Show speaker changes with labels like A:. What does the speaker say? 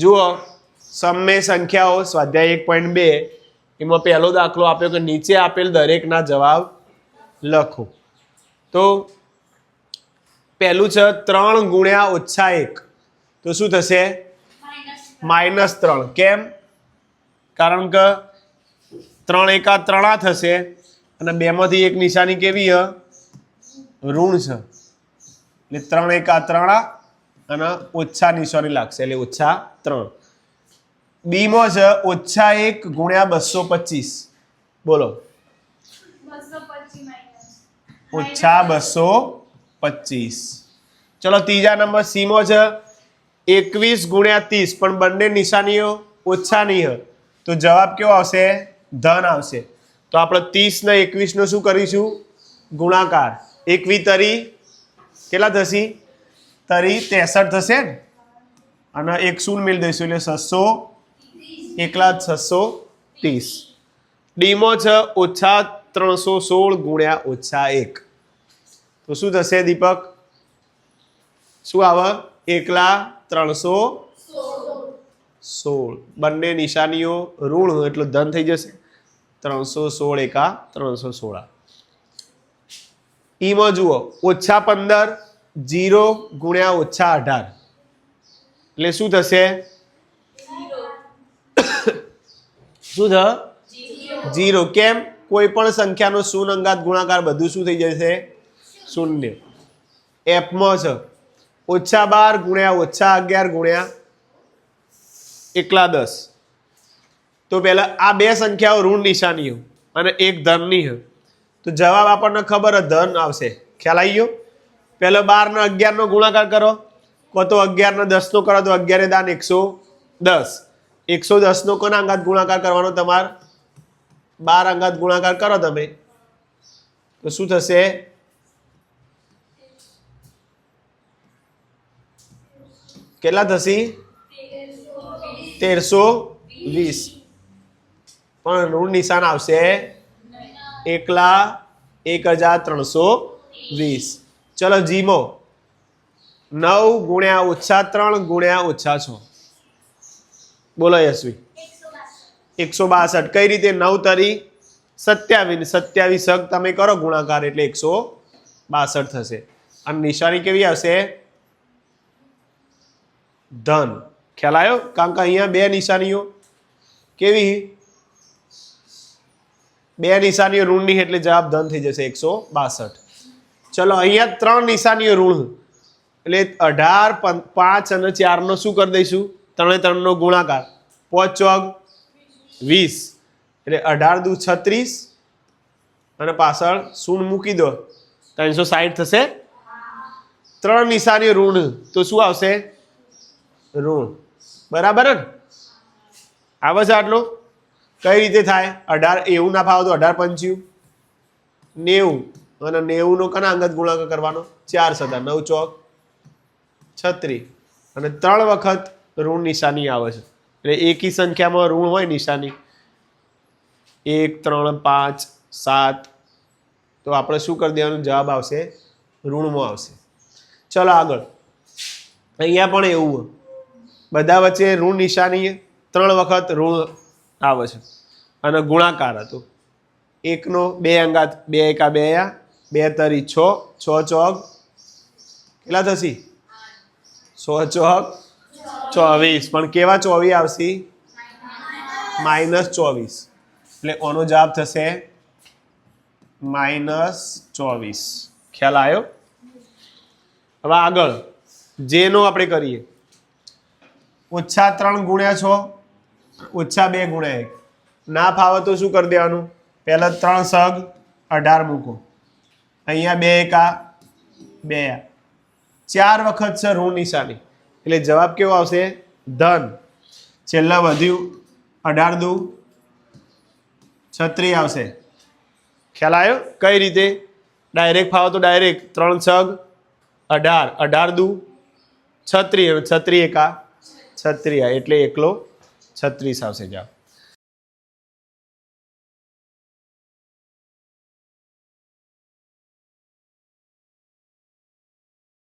A: જુઓ સમય સંખ્યાઓ સ્વાધ્યાય 1.2 એમાં પહેલો દાખલો આપ્યો કે નીચે આપેલ દરેકના જવાબ લખો. તો પહેલું છે 3 ગુણ્યા ઓછા 1 તો શું થશે -3. કેમ? કારણ કે 3 એકા 3 થશે અને બેમાંથી એક નિશાની કેવી હ ઋણ છે એટલે 3 એકા 3 અને ઓછા નિશાની લાગશે એટલે -3. બી માં છે -1 ગુણ્યા 225. બોલો -225. ચલો ત્રીજા નંબર સી માં છે 21 ગુણ્યા 30 પણ બંને નિશાનીઓ ઓછા નહીં હોય તો જવાબ કેવો આવશે ધન આવશે. તો આપણે 30 ને 21 નો શું કરીશું ગુણાકાર. 21 તરી કેટલા થશે તરી 63 થશે ને અને એક શૂન્ય મેળ દઈશું એટલે 600 એકલા 630. ડીમાં છે -316 ગુણ્યા -1 તો શું થશે દીપક શું આવે એકલા 316 બંને નિશાનીઓ ઋણ હોય એટલે ધન થઈ જશે 316 એકા 316. ઈમાં જુઓ -15 0 ગુણ્યા -18 એટલે શું થશે શું થ 0. કેમ? કોઈ પણ સંખ્યાનો શૂન્ય અંગાત ગુણાકાર બધું શું થઈ જશે શૂન્ય. એફમાં છે -12 ગુણ્યા -11 ગુણ્યા એકલા 10 તો પહેલા આ બે સંખ્યાઓ ઋણ નિશાનીઓ અને એક ધનની હોય તો જવાબ આપણને ખબર ધન આવશે. ખ્યાલ આવી ગયો? પહેલો 12 ને 11 નો ગુણાકાર કરો કો તો 11 ને 10 નો કરો તો 11 દાન 110. 110 નો કોના અંગાત ગુણાકાર કરવાનો તમારે 12 અંગાત ગુણાકાર કરો તમે તો શું થશે કેટલા થશે 1320 પણ ઋણ નિશાન આવશે એકલા 1320. ચલો જીમો 9 ગુણ્યા -3 ગુણ્યા -6 બોલો યશવી 162. કઈ રીતે 9 તરી 27 27 તમે કરો ગુણાકાર એટલે 162 થશે અને નિશાની કેવી આવશે ધન. ખ્યાલ આવ્યો? કારણ કે અહીંયા બે નિશાનીઓ કેવી બે નિશાનીઓ ઋણની એટલે જવાબ ધન થઈ જશે 162. ચલો અહીંયા 3 નિશાનીઓ ઋણ એટલે 18 5 અને 4 નો શું કરી દઈશું 3 નો ગુણાકાર 5 ચોક 20 એટલે 18 દુ 36 અને પાછળ શૂન્ય મૂકી દો 360 થશે. 3 નિશાનીઓ ઋણ તો શું આવશે ઋણ. બરાબર ને? આવે છે આટલું? કઈ રીતે થાય 18 એવું ના ફાવો તો 18 પંચ્યું 90 અને 90 નો કના અંગત ગુણાકાર કરવાનો 4 સદા 9 ચોક 36 અને 3 વખત ઋણ નિશાની આવે છે એટલે એકી સંખ્યામાં ઋણ હોય નિશાની 1 3 5 7 તો આપણે શું કરી દેવાનું જવાબ આવશે ઋણમાં આવશે. ચલો આગળ અહીંયા પણ એવું બધા વચ્ચે ઋણ નિશાની 3 વખત ઋણ આવે છે અને ગુણાકાર હતો 1 નો 2 અંગાત 2 એકા 2 2 તરી 6 6 ચોક કેટલા થશે 6 ચોક 24 પણ કેવા 24 આવશે -24 એટલે ઓનો જવાબ થશે -24. ખ્યાલ આવ્યો? હવે આગળ જેનો આપણે કરીએ -3 ગુણ્યા 6 -2 ગુણ્યા 1 ના ફાવે તો શું કરી દેવાનું પહેલા 3 સગ 18 મૂકો અહીંયા 2 એકા 2 4 વખત છે ઋણ નિશાની એટલે જવાબ કેવો આવશે ધન. છેલ્લા વધ્યું 18 દુ 36 આવશે. ખ્યાલ આવ્યો? કઈ રીતે ડાયરેક્ટ ફાવો તો ડાયરેક્ટ 3 સગ 18 18 દુ 36 36 એકા 36 એટલે એકલો 36 આવશે જવાબ.